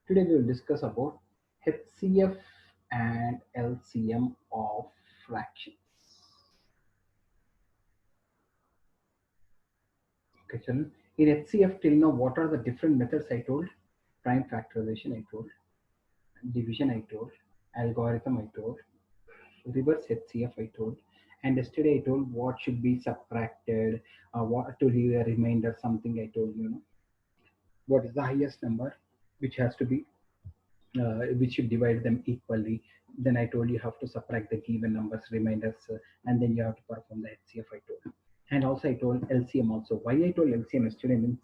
Today we will discuss about HCF and LCM of fractions. Okay, children. In HCF till now, what are the different methods I told? Prime factorization I told, division I told, algorithm I told, reverse HCF I told, and yesterday I told what should be subtracted, what to leave a remainder, something I told what is the highest number which has to be which should divide them equally. Then I told you have to subtract the given numbers, reminders, and then you have to perform the HCF I told. And also I told LCM also. Why I told LCM yesterday means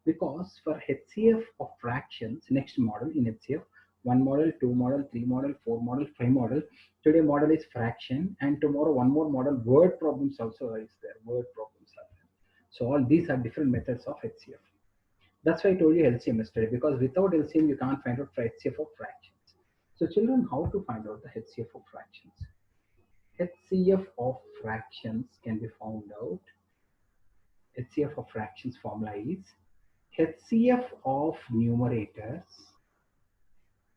because for HCF of fractions, next model in HCF, 1 model, 2 model, 3 model, 4 model, 5 model. Today model is fraction, and tomorrow one more model, word problems also is there. Word problems are there. So all these are different methods of HCF. That's why I told you LCM yesterday, because without LCM you can't find out HCF of fractions. So children, how to find out the HCF of fractions? HCF of fractions can be found out. HCF of fractions formula is HCF of numerators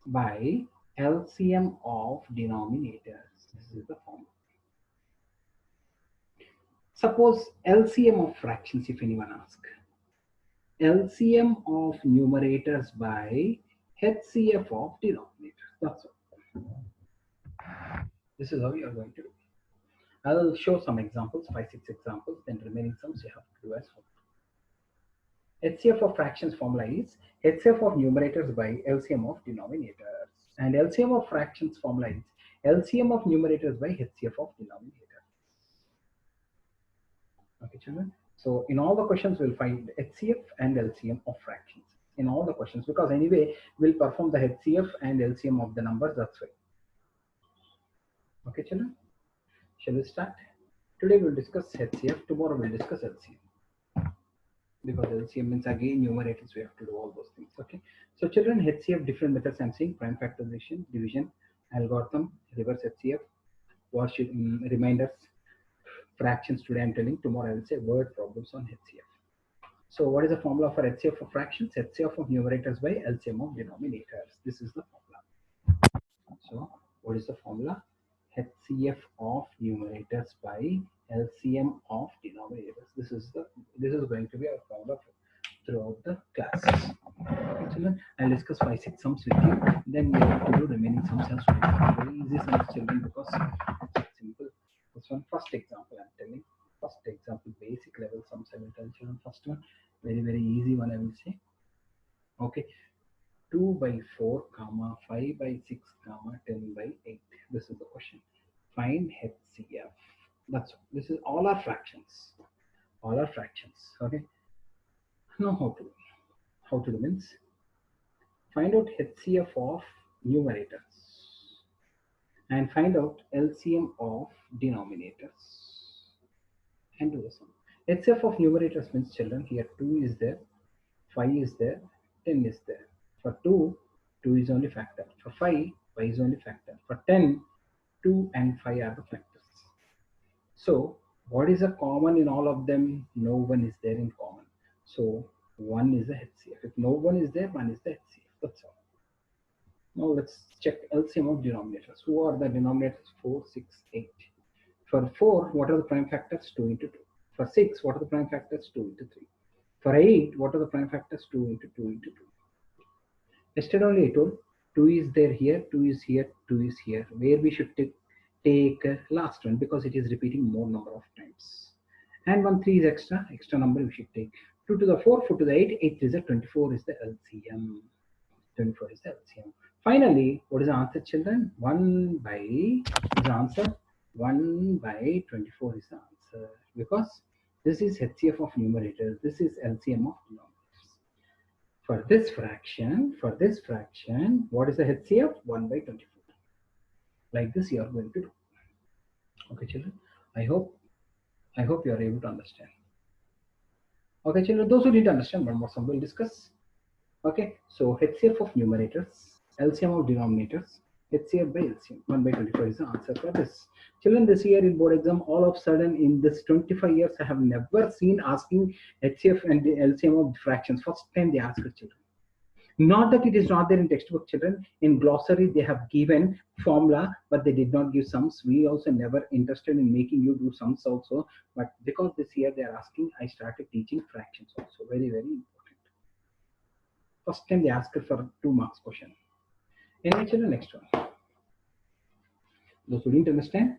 by LCM of denominators. This is the formula. Suppose LCM of fractions, if anyone asks. LCM of numerators by HCF of denominators. That's all. This is how you are going to do. I'll show some examples, 5-6 examples, then remaining sums you have to do as well. HCF of fractions formula is HCF of numerators by LCM of denominators. And LCM of fractions formula is LCM of numerators by HCF of denominators. Okay, children. So in all the questions, we'll find HCF and LCM of fractions. In all the questions, because anyway, we'll perform the HCF and LCM of the numbers, that's why. Okay, children. Shall we start? Today we'll discuss HCF, tomorrow we'll discuss LCM. Because LCM means again numerators, we have to do all those things. Okay. So children, HCF, different methods I'm saying: prime factorization, division, algorithm, reverse HCF, reminders, fractions. Today I'm telling, tomorrow I will say word problems on HCF. So what is the formula for HCF of fractions? HCF of numerators by LCM of denominators. This is the formula. So what is the formula? HCF of numerators by LCM of denominators. This is going to be our formula throughout the class. Okay, children, I'll discuss 5-6 sums with you. Then we have to do remaining sums as well. Very easy sums, children, because it's simple. This one, first example I'm telling. First example, basic level sums I will tell children. First one, very easy one I will say. Okay. 2 by 4, 5 by 6, 10 by 8. This is the question. Find HCF. That's all. This is all our fractions. All our fractions. Okay. Now how to do means find out HCF of numerators and find out LCM of denominators and do the sum. HCF of numerators means, children, here 2 is there, 5 is there, 10 is there. For 2 is only factor. For 5 is only factor. For 10, 2 and 5 are the factors. So what is a common in all of them? No one is there in common. So 1 is the HCF. If no one is there, 1 is the HCF. That's all. Now let's check LCM of denominators. Who are the denominators? 4, 6, 8. For 4, what are the prime factors? 2 into 2. For 6, what are the prime factors? 2 into 3. For 8, what are the prime factors? 2 into 2 into 2. Yesterday only I told 2 is there here, 2 is here, 2 is here. Where we should take last one, because it is repeating more number of times. And 1, 3 is extra number we should take. 2 to the 4, 4 to the 8, 8 is the 24 is the LCM. 24 is the LCM. Finally, what is the answer, children? 1 by is the answer. 1 by 24 is the answer, because this is HCF of numerators. This is LCM of denominators. For this fraction, what is the HCF? 1 by 24. Like this you are going to do. Okay, children. I hope you are able to understand. Okay, children. Those who didn't understand, one more sum we'll discuss. Okay, so HCF of numerators, LCM of denominators, HCF by LCM. 1 by 24 is the answer for this. Children, this year in board exam, all of a sudden in this 25 years, I have never seen asking HCF and the LCM of fractions. First time they asked children. Not that it is not there in textbook, children. In glossary, they have given formula, but they did not give sums. We also never interested in making you do sums also. But because this year they are asking, I started teaching fractions also. Very, very important. First time they asked for 2 marks question. Anyway, children, next one. Those who didn't understand,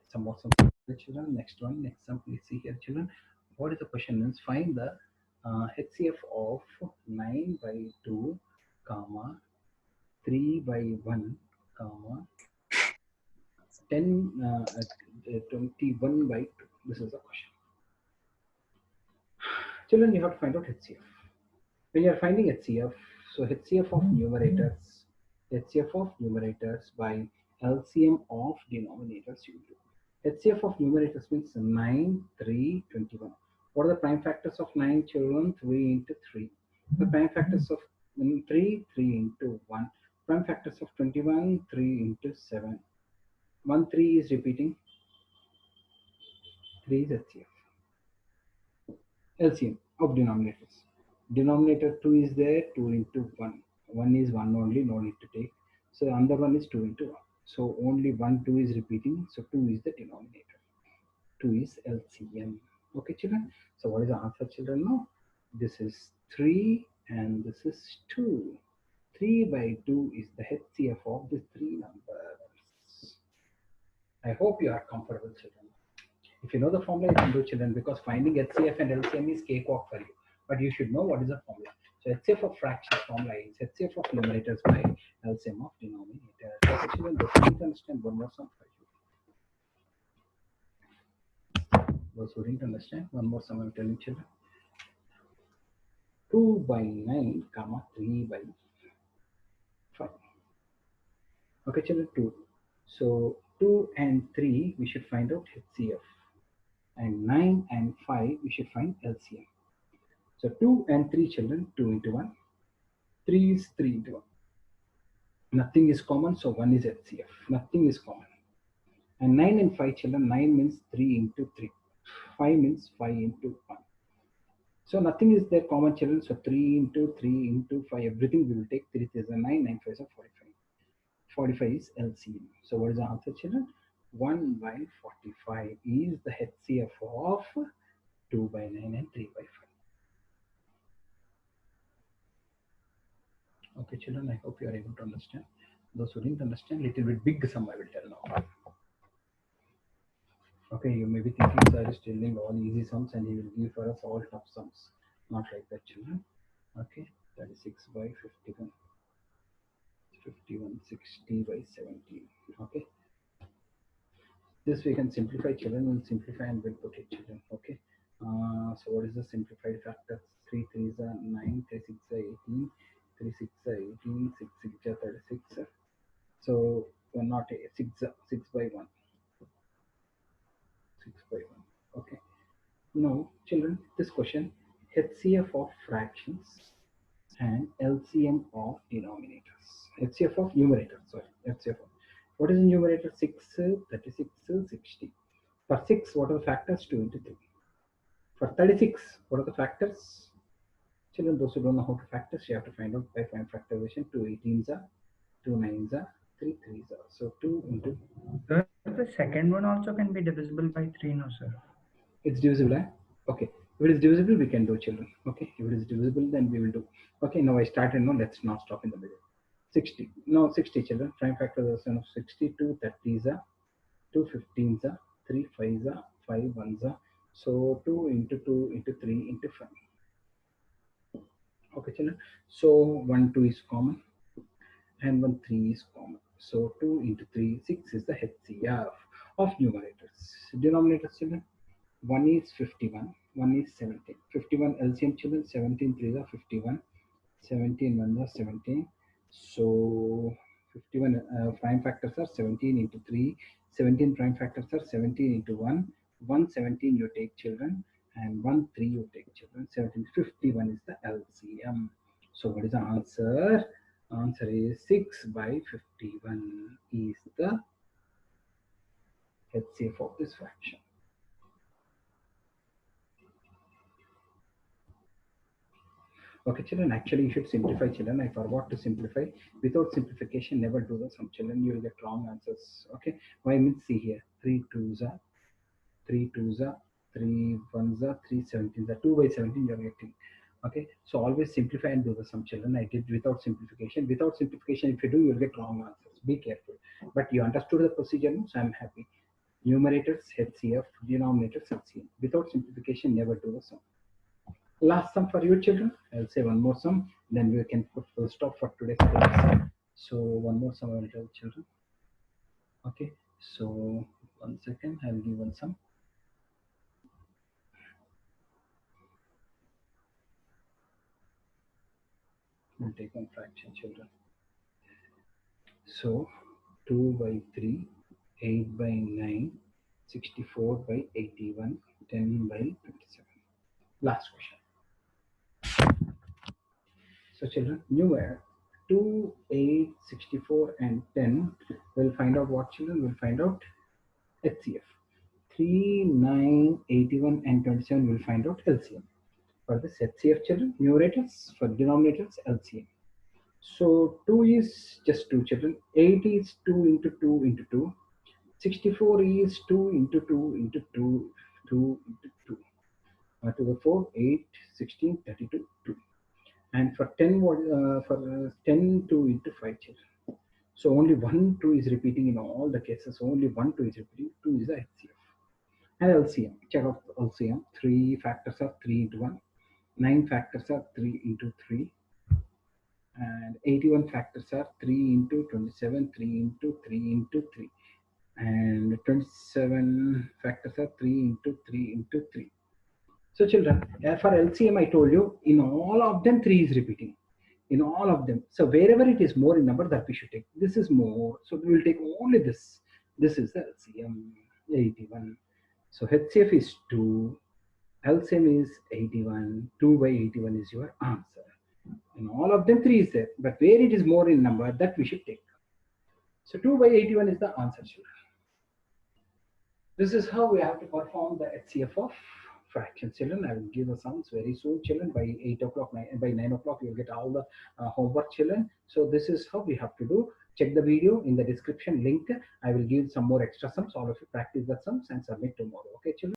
some children. Next one, next one. Please see here, children. What is the question? Is find the HCF of 9 by 2, comma 3 by 1, comma 10, 21 by 2. This is the question. Children, you have to find out HCF. When you are finding HCF, so HCF of numerators by LCM of denominators you do. HCF of numerators means 9, 3, 21. What are the prime factors of 9, children? 3 into 3. The prime factors of 3, 3 into 1. Prime factors of 21, 3 into 7. 1, 3 is repeating. 3 is HCF. LCM of denominators. Denominator 2 is there, 2 into 1. 1 is 1 only, no need to take. So the other one is 2 into 1. So only 1, 2 is repeating. So 2 is the denominator. 2 is LCM. Okay, children. So what is the answer, children? Now, this is 3 and this is 2. 3 by 2 is the HCF of these 3 numbers. I hope you are comfortable, children. If you know the formula, you can do, children, because finding HCF and LCM is cakewalk for you. But you should know what is the formula. So HCF of fractions formula is HCF of numerators by LCM of denominators. Okay, children, please understand one more sum for you. Those who didn't understand, one more sum I'm telling, children. 2 by 9, comma 3 by 5. Okay, children, 2. So 2 and 3, we should find out HCF. And 9 and 5, we should find LCM. So 2 and 3, children, 2 into 1. 3 is 3 into 1. Nothing is common, so 1 is HCF. Nothing is common. And 9 and 5, children, 9 means 3 into 3. 5 means 5 into 1. So nothing is there common, children. So 3 into 3 into 5, everything we will take. 3 is a 9, 9 5 is a 45. 45 is LCM. So what is the answer, children? 1 by 45 is the HCF of 2 by 9 and 3 by 5. Okay, children, I hope you are able to understand. Those who didn't understand, little bit big sum I will tell now. Okay, you may be thinking sir is telling all easy sums and he will give for us all tough sums. Not like that, children. Okay, 36 by 51. 51, 60 by 17. Okay. This we can simplify, children. We'll simplify and we'll put it, children. Okay. So what is the simplified factor? 3 3s are 9, 3 6 are 18, 3 6 are 18, 6 6 are 36. So not 6 by 1. 6 by 1. Okay. Now, children, this question, HCF of fractions and LCM of denominators. HCF of numerators, sorry, HCF of. What is the numerator? 6, 36, 60. For 6, what are the factors? 2 into 3. For 36, what are the factors? Children, those who don't know how to factor, you have to find out by factorization. 2 18s are, 2 9s are, 3 3s are. So 2 into. Sir, the second one also can be divisible by 3, no, sir? It's divisible, eh? Okay. If it is divisible, we can do, children. Okay. If it is divisible, then we will do. Okay. Now I started. No, let's not stop in the middle. 60. No, 60, children. Prime factorization of 62, 30s are, 2 15s are, 3 5s are, 5 1s are. So 2 into 2 into 3 into 5. Okay, children. So 1 2 is common and 1 3 is common. So 2 into 3, 6 is the HCF of numerators. Denominators, children. 1 is 51, 1 is 17. 51 LCM, children. 17 3s are 51, 17 1s are 17. So 51 prime factors are 17 into 3, 17 prime factors are 17 into 1, 117 you take, children, and 1 3 you take, children. 17 51 is the LCM. So what is the answer? Answer is 6 by 51 is the HCF of this fraction. Okay, children, actually you should simplify, children. I forgot to simplify. Without simplification, never do the sum, children. You will get wrong answers. Okay, why means see here, 3 twos are 3 twos are 3 ones are 3 17s are 2 by 17 you're getting. Okay, so always simplify and do the sum, children. I did without simplification. Without simplification, if you do, you'll get wrong answers. Be careful. But you understood the procedure, so I'm happy. Numerators HCF, denominators LCM. Without simplification, never do the sum. Last sum for you, children. I'll say one more sum, then we can put full stop for today's class. So one more sum I will tell children. Okay, so 1 second, I'll give one sum. We'll take one fraction, children. So 2 by 3, 8 by 9, 64 by 81, 10 by 27. Last question. So children, numerator 2, 8, 64 and 10 will find out what, children? Will find out HCF. 3, 9, 81 and 27 will find out LCM. For this HCF, children, numerators, for denominators, LCM. So 2 is just 2, children. 8 is 2 into 2 into 2. 64 is 2 into 2 into 2, 2 into 2. To the 4, 8, 16, 32, 2. And for 10, for 10, 2 into 5, children. So only 1, 2 is repeating in all the cases. Only 1, 2 is repeating. 2 is the HCF. And LCM. Check out LCM. 3 factors are 3 into 1. 9 factors are 3 into 3. And 81 factors are 3 into 27, 3 into 3 into 3. And 27 factors are 3 into 3 into 3. So children, for LCM I told you, in all of them 3 is repeating. In all of them. So wherever it is more in number, that we should take. This is more. So we will take only this. This is the LCM 81. So HCF is 2. LCM is 81. 2 by 81 is your answer. In all of them 3 is there. But where it is more in number, that we should take. So 2 by 81 is the answer, children. This is how we have to perform the HCF of fractions, children. I will give the sums very soon, children. By 8 o'clock, by 9 o'clock, you will get all the homework, children. So this is how we have to do. Check the video in the description link. I will give some more extra sums. All of you practice the sums and submit tomorrow. Okay, children.